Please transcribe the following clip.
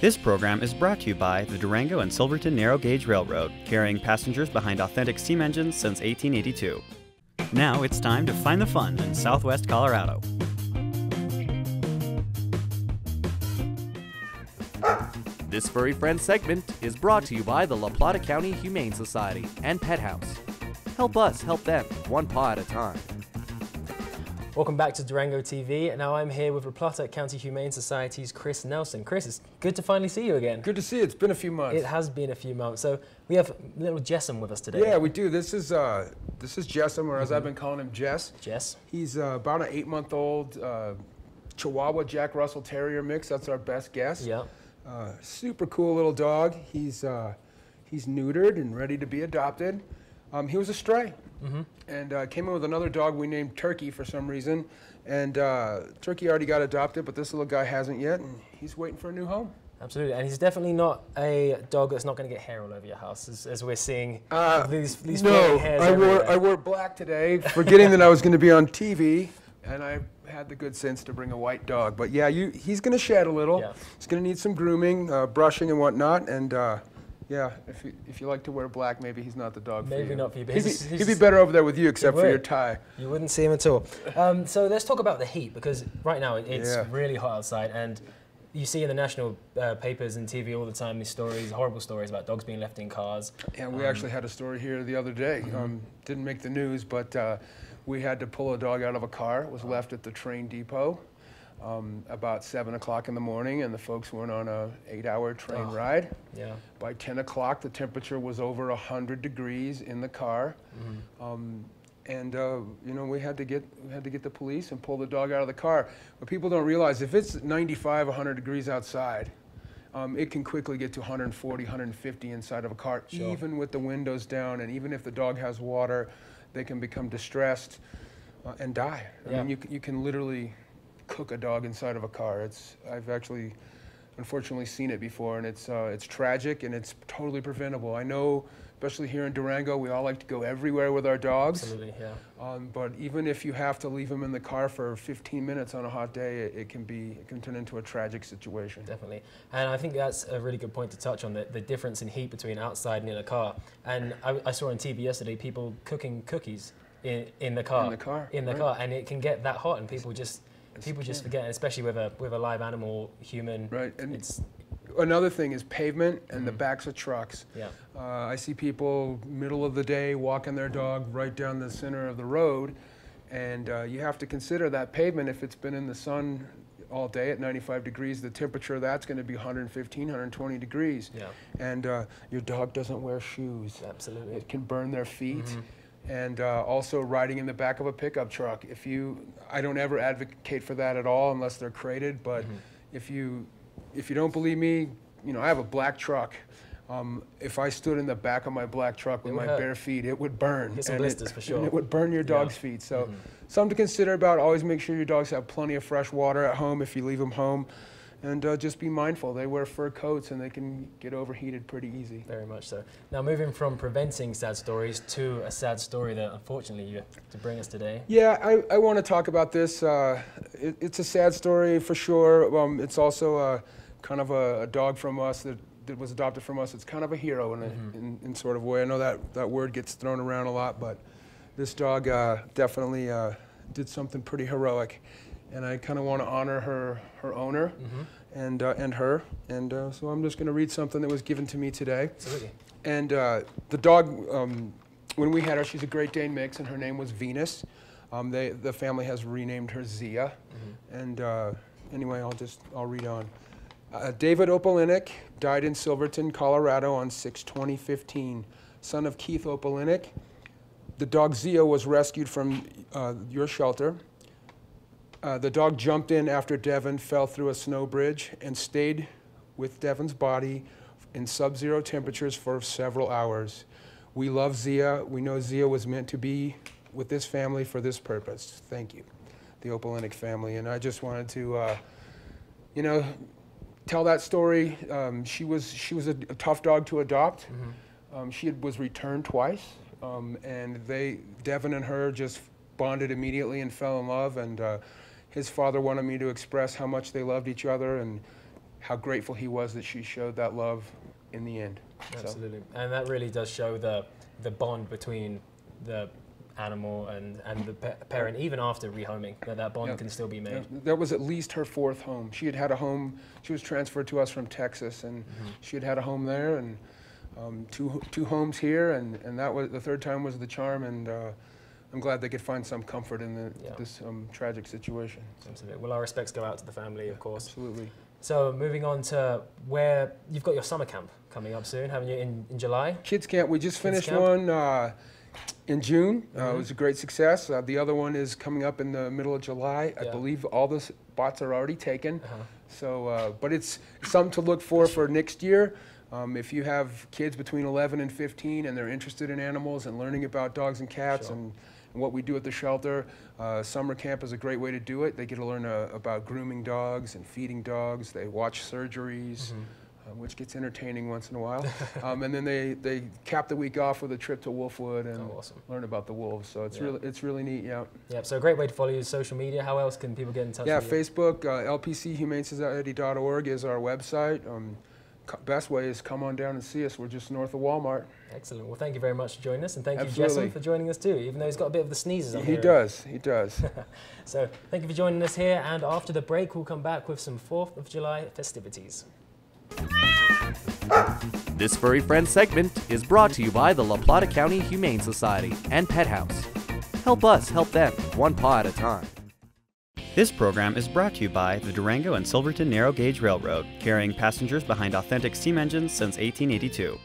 This program is brought to you by the Durango and Silverton Narrow Gauge Railroad, carrying passengers behind authentic steam engines since 1882. Now it's time to find the fun in Southwest Colorado. This Furry Friends segment is brought to you by the Plata County Humane Society and Pet House. Help us help them, one paw at a time. Welcome back to Durango TV, and now I'm here with the Plata County Humane Society's Chris Nelson. Chris, it's good to finally see you again. Good to see you. It's been a few months. It has been a few months. So we have little Jessam with us today. Yeah, we do. This is Jessam, or as I've been calling him, Jess. Jess. He's about an 8-month-old Chihuahua Jack Russell Terrier mix. That's our best guess. Yeah. Super cool little dog. He's neutered and ready to be adopted. He was a stray. And came in with another dog we named Turkey for some reason, and Turkey already got adopted, but this little guy hasn't yet, and he's waiting for a new home. Absolutely, and he's definitely not a dog that's not going to get hair all over your house, as we're seeing these no, hairs I wore black today, forgetting that I was going to be on TV, and I had the good sense to bring a white dog. But yeah, he's going to shed a little. Yeah. He's going to need some grooming, brushing and whatnot, and yeah, if you like to wear black, maybe he's not the dog for you. Maybe not for you. But he'd be better over there with you, except for your tie. You wouldn't see him at all. So let's talk about the heat, because right now it's really hot outside, and you see in the national papers and TV all the time these stories, horrible stories about dogs being left in cars. And we actually had a story here the other day. Didn't make the news, but we had to pull a dog out of a car. It was left at the train depot. About 7 o'clock in the morning, and the folks went on a 8-hour train ride. Yeah. By 10 o'clock, the temperature was over 100 degrees in the car, and you know, we had to get the police and pull the dog out of the car. But people don't realize, if it's 95, 100 degrees outside, it can quickly get to 140, 150 inside of a car, even with the windows down, and even if the dog has water, they can become distressed and die. I mean, you can literally cook a dog inside of a car. I've actually, unfortunately, seen it before, and it's tragic, and it's totally preventable. I know, especially here in Durango, we all like to go everywhere with our dogs. Absolutely, yeah. But even if you have to leave them in the car for 15 minutes on a hot day, it can turn into a tragic situation. Definitely, and I think that's a really good point to touch on, the difference in heat between outside and in a car. And I saw on TV yesterday people cooking cookies in the car. In the car, and it can get that hot, and people just forget, especially with a live animal, human. Right, and another thing is pavement and the backs of trucks. Yeah. I see people middle of the day walking their dog right down the center of the road, and you have to consider that pavement, if it's been in the sun all day at 95 degrees, the temperature that's going to be 115, 120 degrees. Yeah. And your dog doesn't wear shoes. Absolutely. It can burn their feet. And also riding in the back of a pickup truck. I don't ever advocate for that at all unless they're crated, but if you don't believe me, you know, I have a black truck. If I stood in the back of my black truck with my bare feet, it would burn. Get some blisters for sure. And it would burn your dog's feet. So something to consider about. Always make sure your dogs have plenty of fresh water at home if you leave them home. And just be mindful. They wear fur coats, and they can get overheated pretty easy. Very much so. Now, moving from preventing sad stories to a sad story that, unfortunately, you have to bring us today. Yeah, I want to talk about this. It's a sad story for sure. It's also kind of a dog from us that was adopted from us. It's kind of a hero in sort of a way. I know that word gets thrown around a lot, but this dog definitely did something pretty heroic. And I kind of want to honor her owner and her. And so I'm just going to read something that was given to me today. Absolutely. And the dog, when we had her, she's a Great Dane mix, and her name was Venus. The family has renamed her Zia. And anyway, I'll read on. David Opalinick died in Silverton, Colorado on 6/20/15, son of Keith Opalinick. The dog Zia was rescued from your shelter. The dog jumped in after Devin fell through a snow bridge and stayed with Devin's body in sub-zero temperatures for several hours. We love Zia. We know Zia was meant to be with this family for this purpose. Thank you, the Opalinick family. And I just wanted to, you know, tell that story. She was a tough dog to adopt. She was returned twice, and Devin and her just bonded immediately and fell in love. And his father wanted me to express how much they loved each other and how grateful he was that she showed that love in the end. Absolutely. And that really does show the bond between the animal and the parent, even after rehoming, that bond can still be made. That was at least her 4th home. She had a home, she was transferred to us from Texas, and she had a home there, and two homes here, and that was the 3rd time was the charm, and I'm glad they could find some comfort in this tragic situation. Absolutely. Well, our respects go out to the family, of course. Absolutely. So moving on to where you've got your summer camp coming up soon, haven't you, in July? Kids camp, we just finished one in June. It was a great success. The other one is coming up in the middle of July. I believe all the spots are already taken. So, but it's something to look for next year. If you have kids between 11 and 15 and they're interested in animals and learning about dogs and cats and what we do at the shelter, summer camp is a great way to do it. They get to learn about grooming dogs and feeding dogs. They watch surgeries, which gets entertaining once in a while. And then they cap the week off with a trip to Wolfwood and learn about the wolves. So it's really neat. Yeah. So a great way to follow you on social media. How else can people get in touch with you? Facebook, lpchumanesociety.org is our website. Best way is come on down and see us. We're just north of Walmart. Excellent. Well, thank you very much for joining us, and thank you, Jason, for joining us too, even though he's got a bit of the sneezes on here. He does. So thank you for joining us here, and after the break, we'll come back with some 4th of July festivities. This Furry Friends segment is brought to you by the La Plata County Humane Society and Pet House. Help us help them, one paw at a time. This program is brought to you by the Durango and Silverton Narrow Gauge Railroad, carrying passengers behind authentic steam engines since 1882.